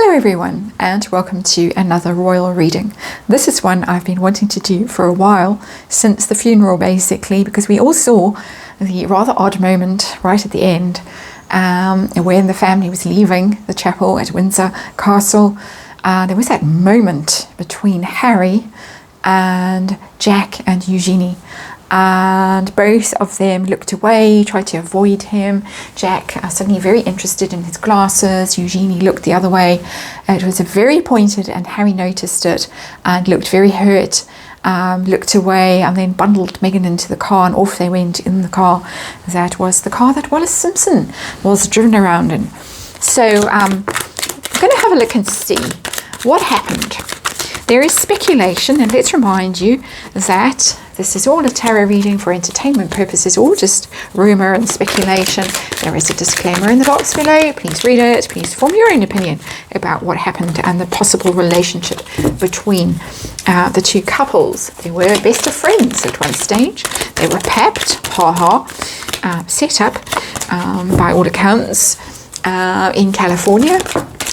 Hello everyone, and welcome to another royal reading. This is one I've been wanting to do for a while, since the funeral basically, because we all saw the rather odd moment right at the end when the family was leaving the chapel at Windsor Castle. There was that moment between Harry and Jack and Eugenie, and both of them looked away, tried to avoid him. Jack suddenly very interested in his glasses. Eugenie looked the other way. It was very pointed, and Harry noticed it and looked very hurt, looked away, and then bundled Meghan into the car, and off they went in the car. That was the car that Wallace Simpson was driven around in. So I'm going to have a look and see what happened. There is speculation, and let's remind you that this is all a tarot reading for entertainment purposes, all just rumour and speculation. There is a disclaimer in the box below. Please read it. Please form your own opinion about what happened and the possible relationship between the two couples. They were best of friends at one stage. They were papped, set up by all accounts in California,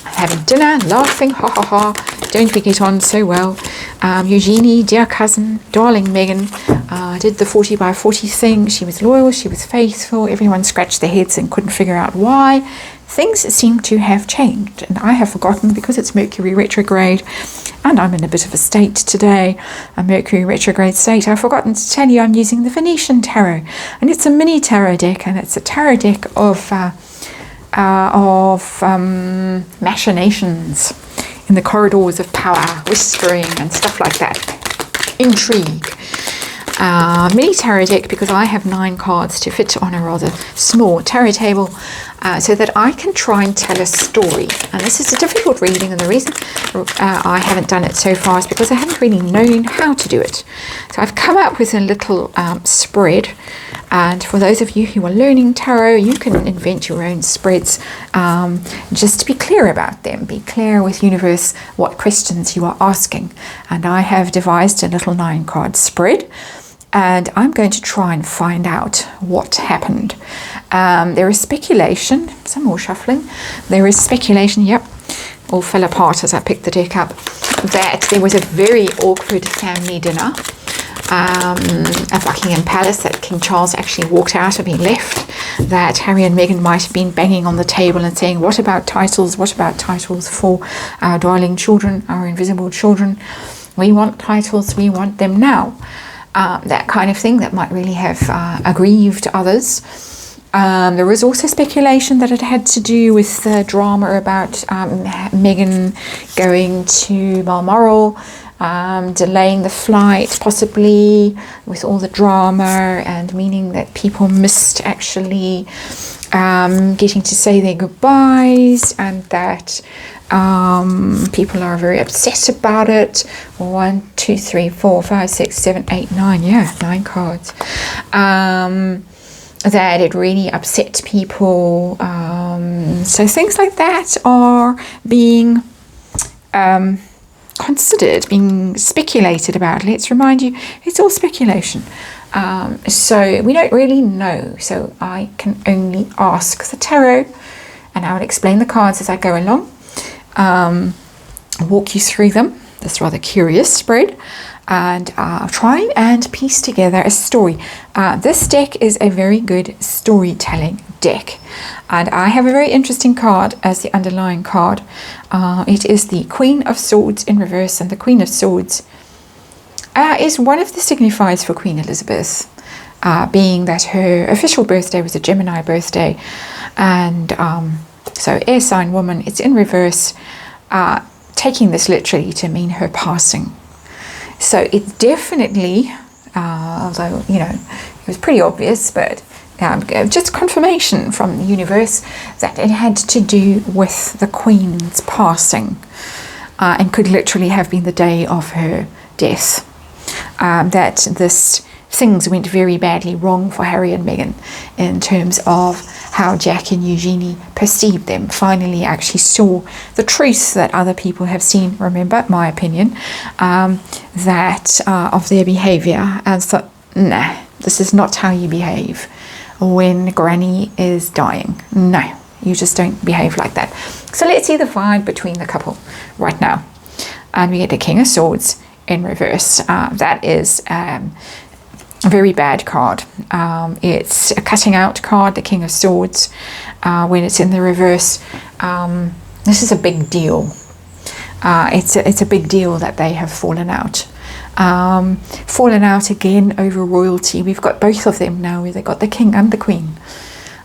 having dinner, laughing, don't we get on so well. Eugenie, dear cousin, darling Meghan, did the 40 by 40 thing. She was loyal, she was faithful. Everyone scratched their heads and couldn't figure out why. Things seem to have changed, and I have forgotten, because it's Mercury retrograde and I'm in a bit of a state today, a Mercury retrograde state. I've forgotten to tell you I'm using the Venetian tarot, and it's a mini tarot deck, and it's a tarot deck of machinations in the corridors of power, whispering and stuff like that, intrigue. Mini tarot deck because I have 9 cards to fit on a rather small tarot table, so that I can try and tell a story. And this is a difficult reading, and the reason I haven't done it so far is because I haven't really known how to do it. So I've come up with a little spread, and for those of you who are learning tarot, you can invent your own spreads, just to be clear about them. Be clear with universe what questions you are asking. And I have devised a little 9-card spread, and I'm going to try and find out what happened. There is speculation, some more shuffling. There is speculation, all fell apart as I picked the deck up, that there was a very awkward family dinner at Buckingham Palace, that King Charles actually walked out and he left, that Harry and Meghan might have been banging on the table and saying, what about titles? What about titles for our darling children, our invisible children? We want titles, we want them now. That kind of thing that might really have aggrieved others. There was also speculation that it had to do with the drama about Meghan going to Balmoral, delaying the flight possibly, with all the drama, and meaning that people missed actually getting to say their goodbyes, and that people are very upset about it. 1, 2, 3, 4, 5, 6, 7, 8, 9, 9 cards. That it really upset people. So things like that are being considered, being speculated about. Let's remind you, it's all speculation. So we don't really know. So I can only ask the tarot, and I will explain the cards as I go along. Walk you through them, this rather curious spread, and try and piece together a story. This deck is a very good storytelling deck, and I have a very interesting card as the underlying card. It is the Queen of Swords in reverse, and the Queen of Swords is one of the signifiers for Queen Elizabeth, being that her official birthday was a Gemini birthday, and so air sign woman. It's in reverse, taking this literally to mean her passing. So it's definitely, although, it was pretty obvious, but just confirmation from the universe that it had to do with the Queen's passing, and could literally have been the day of her death. That things went very badly wrong for Harry and Meghan in terms of how Jack and Eugenie perceived them. Finally actually saw the truth that other people have seen, remember, my opinion, that of their behaviour, and thought, nah, this is not how you behave when Granny is dying. No, You just don't behave like that. So let's see the vibe between the couple right now. And we get the King of Swords in reverse. That is a very bad card. It's a cutting out card, the King of Swords. When it's in the reverse, this is a big deal. It's a big deal that they have fallen out. Fallen out again over royalty. We've got both of them now. They've got the King and the Queen.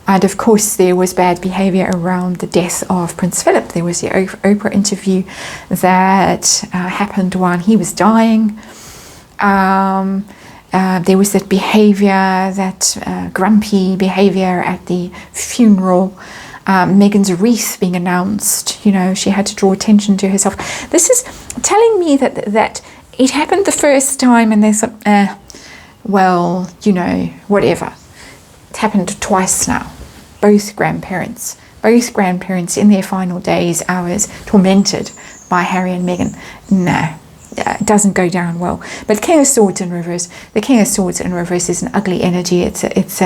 And of course there was bad behaviour around the death of Prince Philip. There was the Oprah interview that happened while he was dying. There was that behaviour, that grumpy behaviour at the funeral. Meghan's wreath being announced, you know, she had to draw attention to herself. This is telling me that it happened the first time and they thought, well, you know, whatever. It happened twice now. Both grandparents in their final days, hours, tormented by Harry and Meghan. No, it doesn't go down well. But King of Swords in reverse. The King of Swords in reverse is an ugly energy. It's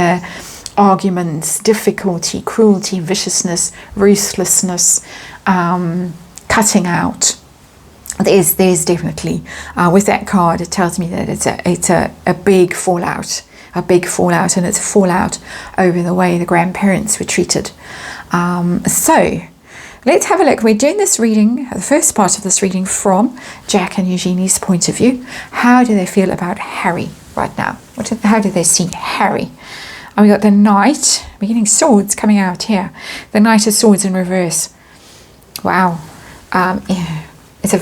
arguments, difficulty, cruelty, viciousness, ruthlessness, cutting out. There's definitely with that card. It tells me that it's a big fallout. And it's a fallout over the way the grandparents were treated. So let's have a look. We're doing this reading, the first part of this reading, from Jack and Eugenie's point of view. How do they feel about Harry right now? How do they see Harry? And we got the Knight. We're getting swords coming out here. The Knight of Swords in reverse. Wow. It's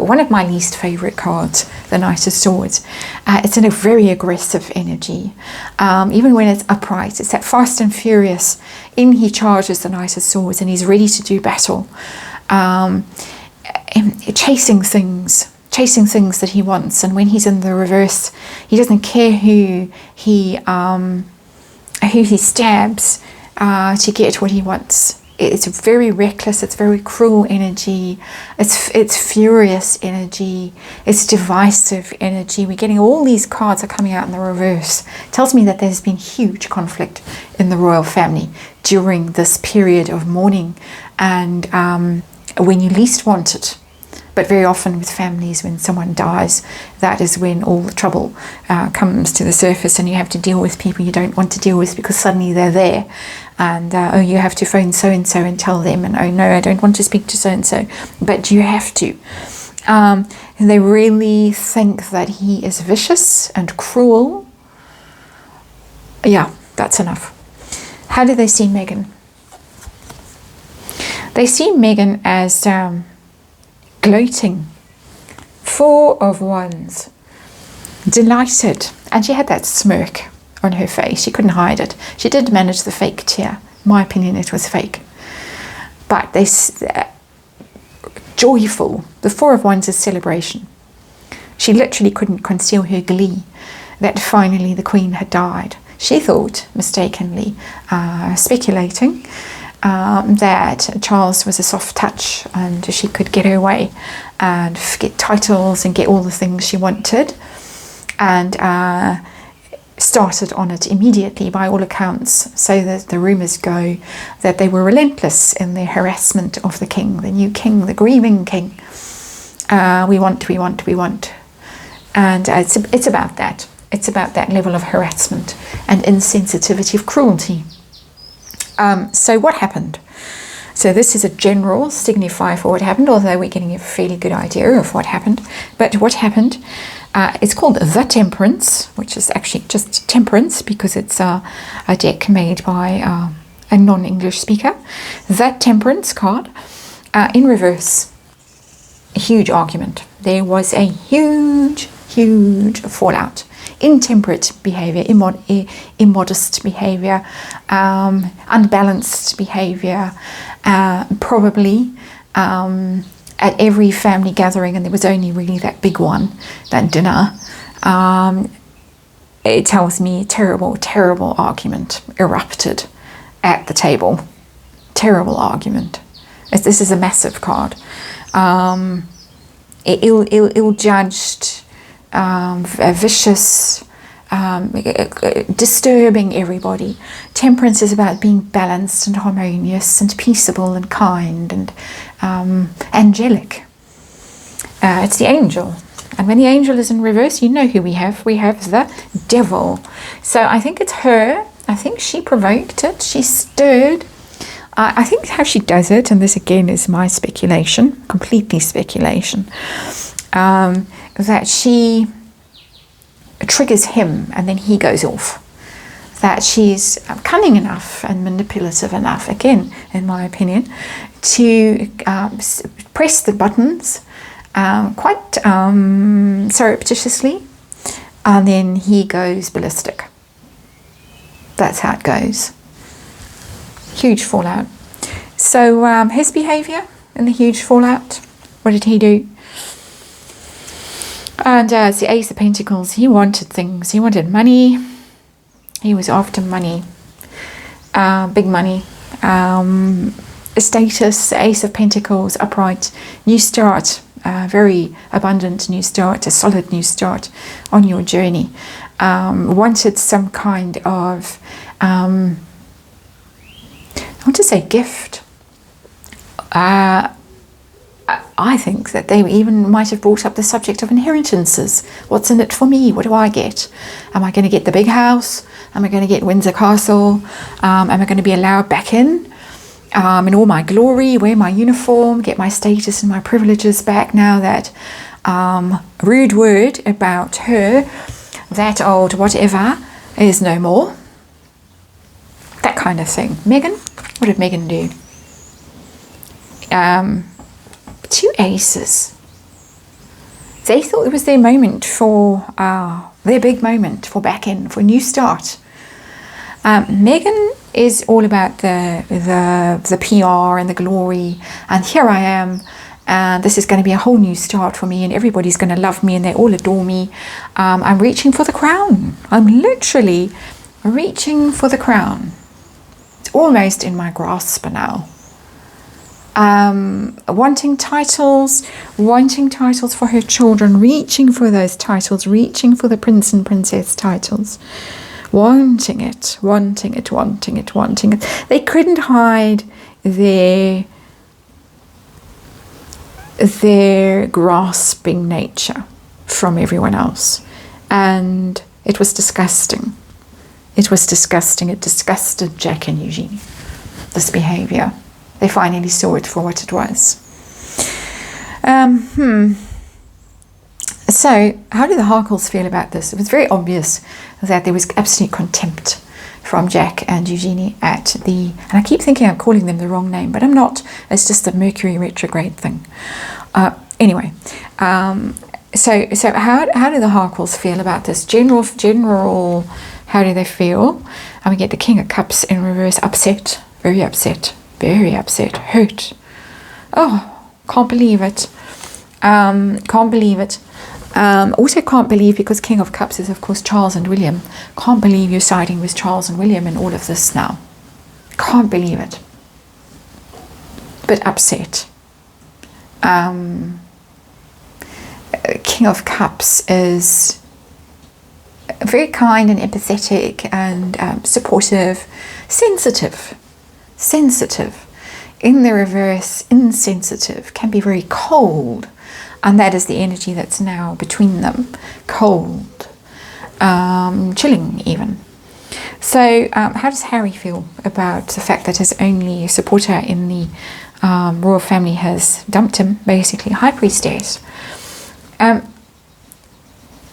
one of my least favourite cards, the Knight of Swords. It's in a very aggressive energy. Even when it's upright, it's that fast and furious. In he charges the Knight of Swords and he's ready to do battle. Chasing things that he wants. And when he's in the reverse, he doesn't care who he stabs to get what he wants. It's very reckless, it's very cruel energy, it's furious energy, it's divisive energy. We're getting all these cards are coming out in the reverse. It tells me that there's been huge conflict in the royal family during this period of mourning and when you least want it. But very often with families, when someone dies, that is when all the trouble comes to the surface and you have to deal with people you don't want to deal with because suddenly they're there. And, oh, you have to phone so-and-so and tell them. And, oh, no, I don't want to speak to so-and-so. But you have to. They really think that he is vicious and cruel. Yeah, that's enough. How do they see Meghan? They see Meghan as gloating. 4 of Wands. Delighted. And she had that smirk on her face. She couldn't hide it. She did manage the fake tear. In my opinion, it was fake. But they joyful. The 4 of Wands is celebration. She literally couldn't conceal her glee that finally the Queen had died. She thought, mistakenly, speculating, that Charles was a soft touch and she could get her way and get titles and get all the things she wanted. And started on it immediately by all accounts, so that the rumours go that they were relentless in their harassment of the king, the new king, the grieving king. We want. And it's about that. It's about that level of harassment and insensitivity of cruelty. So what happened? So this is a general signifier for what happened, although we're getting a fairly good idea of what happened. But what happened, it's called the Temperance, which is actually just temperance because it's a deck made by a non-English speaker. That Temperance card in reverse. A huge argument. There was a huge fallout. Intemperate behavior, immodest behavior, unbalanced behavior, probably at every family gathering, and there was only really that big one, that dinner. It tells me terrible argument erupted at the table. Terrible argument. This is a massive card. Ill-judged, vicious, disturbing everybody. Temperance is about being balanced and harmonious and peaceable and kind and angelic. It's the angel. And when the angel is in reverse, you know who we have. We have the devil. So I think it's her. I think she provoked it. She stirred. I think how she does it, and this again is my speculation, completely speculation, that she triggers him and then he goes off. That she's cunning enough and manipulative enough, again, in my opinion, to press the buttons quite surreptitiously, and then he goes ballistic. That's how it goes. Huge fallout. So his behaviour in the huge fallout, what did he do? And as the Ace of Pentacles, he wanted things. He wanted money. He was after money, big money, status. Ace of Pentacles, upright, new start, very abundant new start, a solid new start on your journey. Wanted some kind of, I want to say gift. I think that they even might have brought up the subject of inheritances. What's in it for me? What do I get? Am I going to get the big house? Am I going to get Windsor Castle? Am I going to be allowed back in all my glory, wear my uniform, get my status and my privileges back now that rude word about her, that old whatever, is no more? That kind of thing. Megan? What did Megan do? Two aces. They thought it was their moment for their big moment for back in, for a new start. Megan is all about the PR and the glory, and here I am, and this is going to be a whole new start for me, and everybody's going to love me and they all adore me. I'm reaching for the crown. I'm literally reaching for the crown. It's almost in my grasp now. Wanting titles for her children, reaching for those titles, reaching for the prince and princess titles, wanting it. They couldn't hide their grasping nature from everyone else, and it was disgusting. It disgusted Jack and Eugenie, this behavior. They finally saw it for what it was. So, how do the Harkles feel about this? It was very obvious that there was absolute contempt from Jack and Eugenie at and I keep thinking I'm calling them the wrong name, but I'm not. It's just a Mercury retrograde thing. Anyway, so how do the Harkles feel about this? General, how do they feel? And we get the King of Cups in reverse, upset, very upset. Very upset, hurt. Oh, can't believe it. Also can't believe, because King of Cups is of course Charles and William. Can't believe you're siding with Charles and William in all of this now. Can't believe it. But upset. King of Cups is very kind and empathetic and supportive, sensitive. In the reverse, insensitive, can be very cold, and that is the energy that's now between them. Cold, chilling even. So how does Harry feel about the fact that his only supporter in the royal family has dumped him, basically? High Priestess. But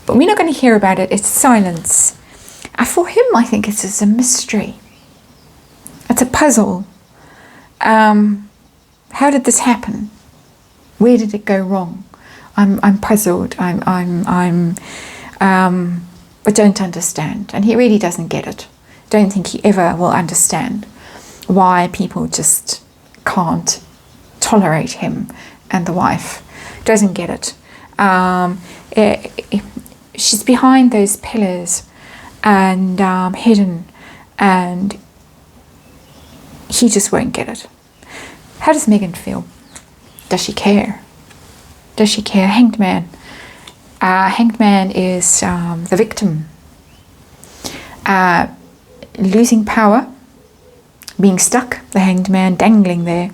we're not going to hear about it. It's silence. For him, I think it's just a mystery. It's a puzzle. How did this happen? Where did it go wrong? I'm puzzled. I don't understand, and he really doesn't get it. Don't think he ever will understand why people just can't tolerate him and the wife. Doesn't get it. She's behind those pillars and hidden, and he just won't get it. How does Megan feel? Does she care? Hanged Man. Hanged Man is the victim. losing power, being stuck, the Hanged Man dangling there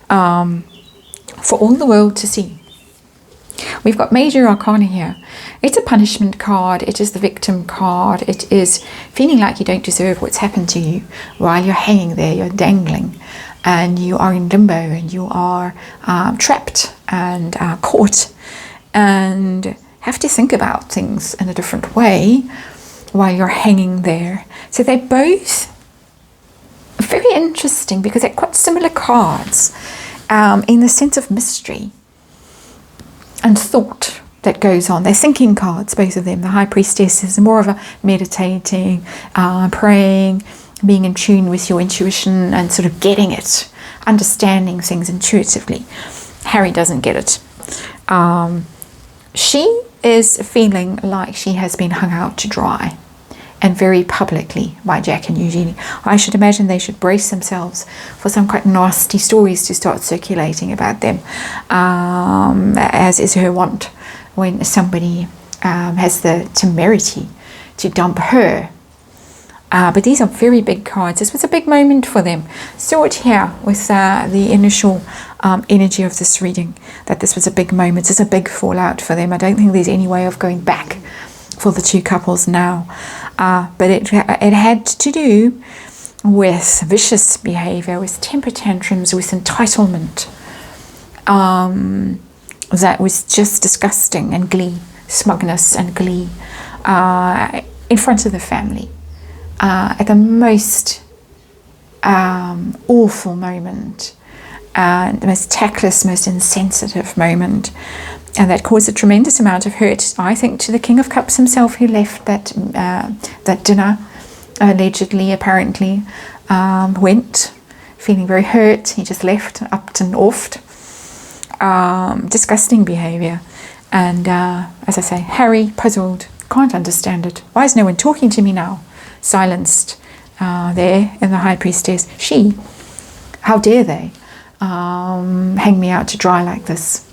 for all the world to see. We've got Major Arcana here. It's a punishment card. It is the victim card. It is feeling like you don't deserve what's happened to you while you're hanging there, you're dangling, and you are in limbo, and you are trapped and caught, and have to think about things in a different way while you're hanging there. So they're both very interesting because they're quite similar cards in the sense of mystery and thought that goes on. They're thinking cards, both of them. The High Priestess is more of a meditating, praying, being in tune with your intuition and sort of getting it, understanding things intuitively. Harry doesn't get it. She is feeling like she has been hung out to dry, and very publicly, by Jack and Eugenie. I should imagine they should brace themselves for some quite nasty stories to start circulating about them, as is her wont when somebody has the temerity to dump her. But these are very big cards. This was a big moment for them. Saw it here with the initial energy of this reading, that this was a big moment. It's a big fallout for them. I don't think there's any way of going back for the two couples now. But it had to do with vicious behavior, with temper tantrums, with entitlement. That was just disgusting, and glee, smugness and glee in front of the family. At the most awful moment, the most tactless, most insensitive moment, and that caused a tremendous amount of hurt, I think, to the King of Cups himself, who left that dinner, allegedly, apparently, went feeling very hurt. He just left, upped and offed. Disgusting behaviour. And as I say, Harry, puzzled, can't understand it. Why is no one talking to me now? Silenced there in the High Priestess. She, how dare they hang me out to dry like this?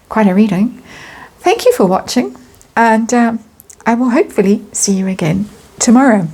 Quite a reading. Thank you for watching, and I will hopefully see you again tomorrow.